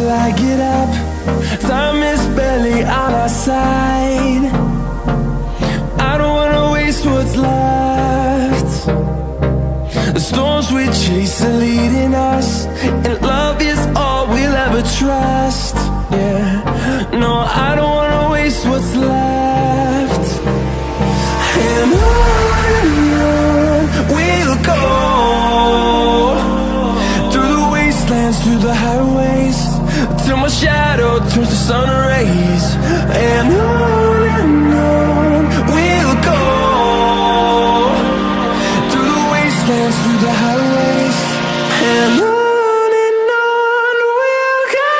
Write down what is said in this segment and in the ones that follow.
till I get up. Time is barely on our side. I don't wanna waste what's left. The storms we chase are leading us, and love is all we'll ever trust. Yeah, no, I don't wanna waste what's left. And on we'll go, through the wastelands, through the highways, till my shadow turns to sun rays. And on we'll go, through the wastelands, through the highways, and on we'll go.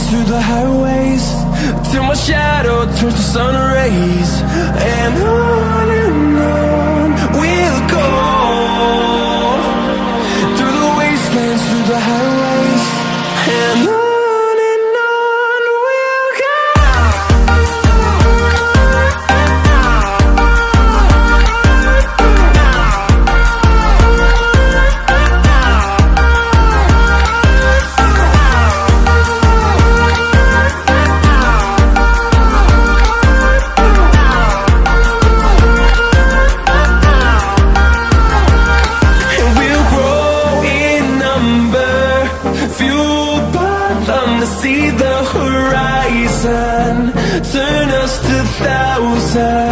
Through the highways, till my shadow turns to sun rays. And on we'll go, through the wastelands, through the highways, and on we'll go. See the horizon turn us to thousands.